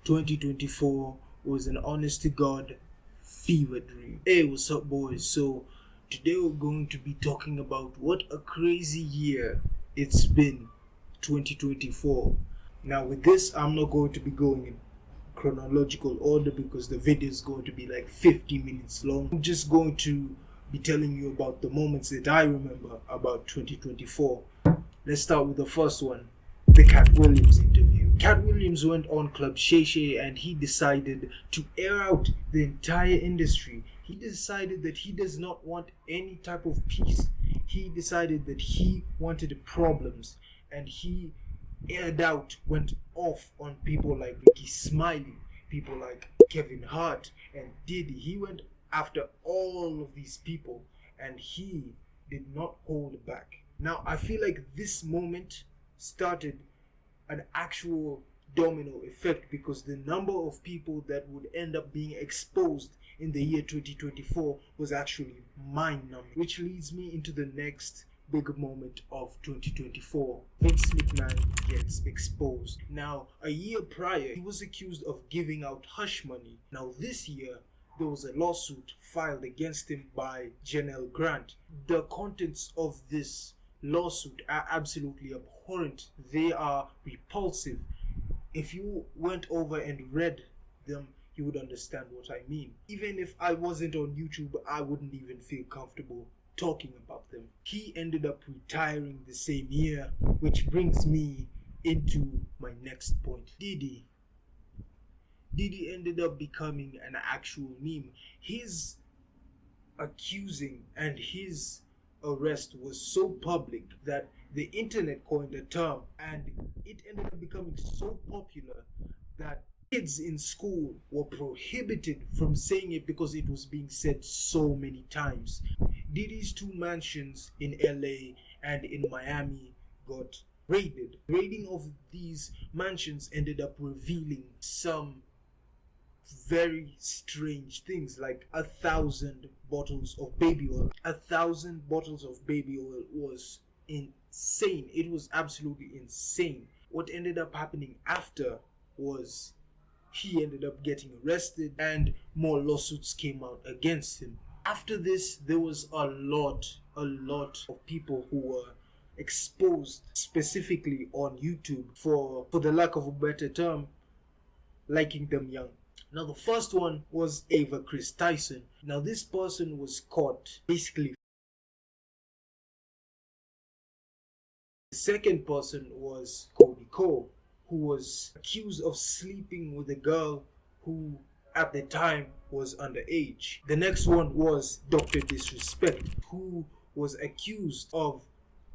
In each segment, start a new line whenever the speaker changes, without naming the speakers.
2024 was an honest to God fever dream. Hey, what's up, boys? So, today we're going to be talking about what a crazy year it's been 2024. Now, with this, I'm not going to be going in chronological order because the video is going to be like 50 minutes long. I'm just going to be telling you about the moments that I remember about 2024. Let's start with the first one, the Cat Williams interview. Cat Williams went on Club Shay Shay and he decided to air out the entire industry. He decided that he does not want any type of peace. He decided that he wanted problems, and he aired out, went off on people like Ricky Smiley, people like Kevin Hart and Diddy. He went after all of these people and he did not hold back. Now, I feel like this moment started an actual domino effect because the number of people that would end up being exposed in the year 2024 was actually mind-numbing, which leads me into the next big moment of 2024. Vince McMahon gets exposed. Now, a year prior, he was accused of giving out hush money. Now, this year, there was a lawsuit filed against him by Janelle Grant. The contents of this lawsuit are absolutely abhorrent. They are repulsive. If you went over and read them, you would understand what I mean. Even if I wasn't on YouTube, I wouldn't even feel comfortable talking about them. He ended up retiring the same year, which brings me into my next point. Diddy ended up becoming an actual meme. His accusing and his arrest was so public that the internet coined a term, and it ended up becoming so popular that kids in school were prohibited from saying it because it was being said so many times. Diddy's two mansions in LA and in Miami got raided. Raiding of these mansions ended up revealing some very strange things, like 1,000 bottles of baby oil. 1,000 bottles of baby oil was insane. It was absolutely insane. What ended up happening after was he ended up getting arrested and more lawsuits came out against him. After this, there was a lot of people who were exposed specifically on YouTube for the lack of a better term, liking them young. Now, the first one was Ava Chris Tyson. Now, this person was caught basically. The second person was Cody Cole, who was accused of sleeping with a girl who at the time was underage. The next one was Dr. Disrespect, who was accused of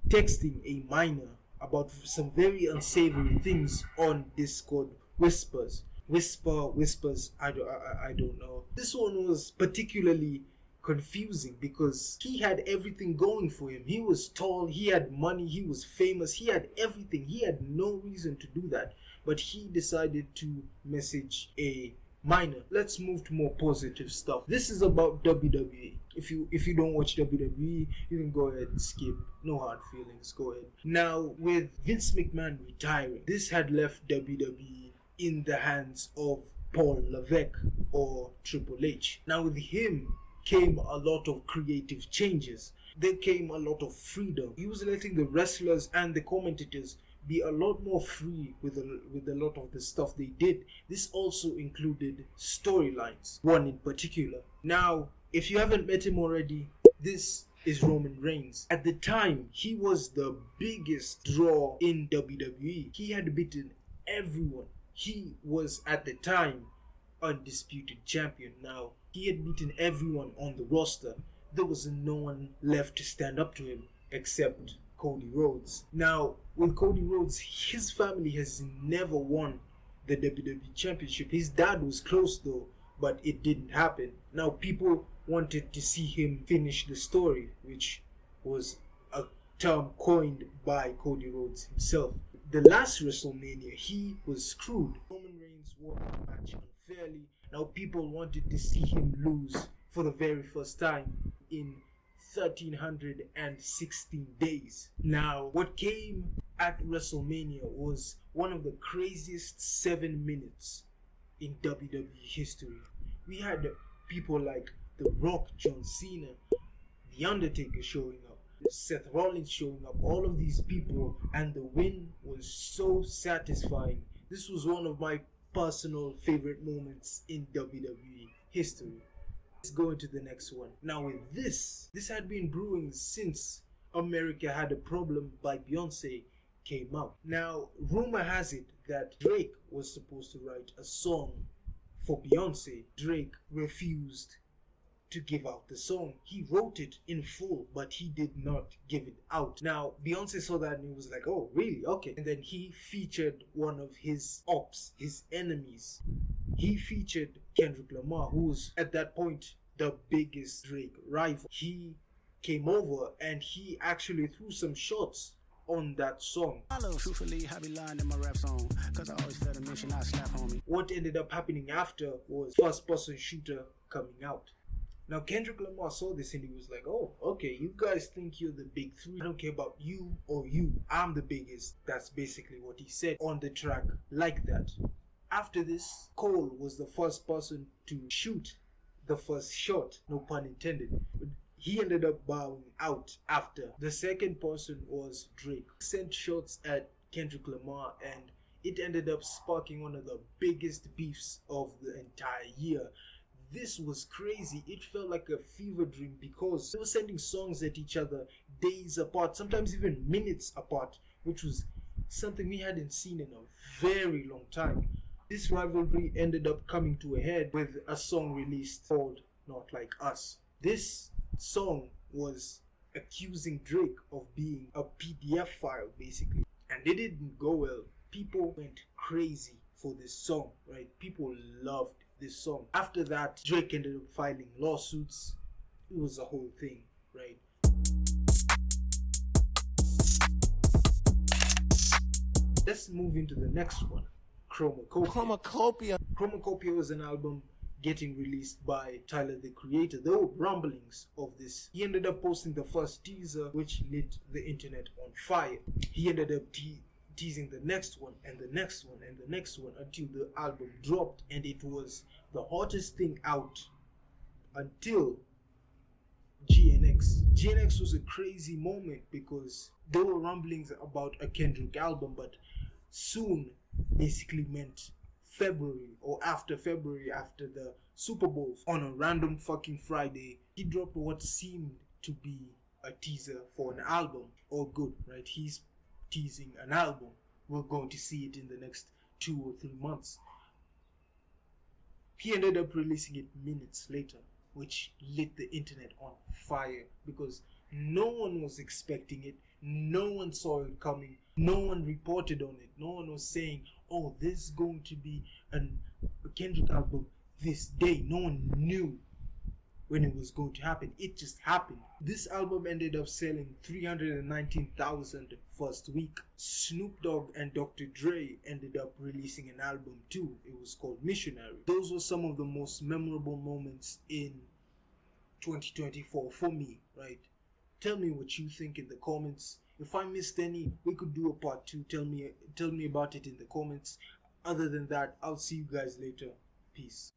texting a minor about some very unsavory things on Discord whispers. Whispers, I don't know. This one was particularly confusing because he had everything going for him. He was tall, he had money, he was famous, he had everything. He had no reason to do that, but he decided to message a minor. Let's move to more positive stuff. This is about WWE. If you don't watch WWE, you can go ahead and skip. No hard feelings. Go ahead. Now, with Vince McMahon retiring, this had left WWE in the hands of Paul Levesque or Triple H. Now, with him came a lot of creative changes. There came a lot of freedom. He was letting the wrestlers and the commentators be a lot more free with a lot of the stuff they did. This also included storylines, one in particular. Now, if you haven't met him already, this is Roman Reigns. At the time, he was the biggest draw in WWE. He had beaten everyone. He was at the time undisputed champion. Now, he had beaten everyone on the roster. There was no one left to stand up to him except Cody Rhodes. Now, with Cody Rhodes, his family has never won the WWE Championship. His dad was close though, but it didn't happen. Now, people wanted to see him finish the story, which was a term coined by Cody Rhodes himself. The last WrestleMania, he was screwed. Roman Reigns won the match unfairly. Now, people wanted to see him lose for the very first time in 1,316 days. Now, what came at WrestleMania was one of the craziest 7 minutes in WWE history. We had people like The Rock, John Cena, The Undertaker showing up, Seth Rollins showing up, all of these people, and the win was so satisfying. This was one of my personal favorite moments in WWE history. Let's go into the next one. Now with this had been brewing since America Had a Problem by Beyonce came out. Now, rumor has it that Drake was supposed to write a song for Beyonce. Drake refused to give out the song. He wrote it in full, but he did not give it out. Now, Beyonce saw that and he was like, oh, really? Okay. And then he featured one of his ops, his enemies. He featured Kendrick Lamar, who was at that point the biggest Drake rival. He came over and he actually threw some shots on that song.
Truthfully, I be lying in my rap song, cause I always felt a mission I slap homie.
What ended up happening after was first person shooter coming out. Now Kendrick Lamar saw this and he was like, oh, okay, you guys think you're the big three. I don't care about you or you. I'm the biggest. That's basically what he said on the track like that. After this, Cole was the first person to shoot the first shot, no pun intended. But he ended up bowing out after. The second person was Drake. Sent shots at Kendrick Lamar and it ended up sparking one of the biggest beefs of the entire year. This was crazy. It felt like a fever dream because they were sending songs at each other days apart, sometimes even minutes apart, which was something we hadn't seen in a very long time. This rivalry ended up coming to a head with a song released called Not Like Us. This song was accusing Drake of being a PDF file, basically, and it didn't go well. People went crazy for this song, right? People loved this song. After that, Drake ended up filing lawsuits. It was a whole thing, right? Let's move into the next one, Chromacopia. Chromacopia was an album getting released by Tyler the Creator. There were rumblings of this. He ended up posting the first teaser, which lit the internet on fire. He ended up teasing the next one and the next one and the next one until the album dropped, and it was the hottest thing out until GNX. GNX was a crazy moment because there were rumblings about a Kendrick album, but soon basically meant February or after February, after the Super Bowl. On a random fucking Friday, he dropped what seemed to be a teaser for an album. All good, right? He's teasing an album. We're going to see it in the next 2 or 3 months. He ended up releasing it minutes later, which lit the internet on fire because no one was expecting it. No one saw it coming. No one reported on it. No one was saying, oh, this is going to be a Kendrick album this day. No one knew when it was going to happen. It just happened. This album ended up selling 319,000 first week. Snoop Dogg and Dr. Dre ended up releasing an album too. It was called Missionary. Those were some of the most memorable moments in 2024 for me, right? Tell me what you think in the comments. If I missed any, we could do a part 2. Tell me about it in the comments. Other than that, I'll see you guys later. Peace.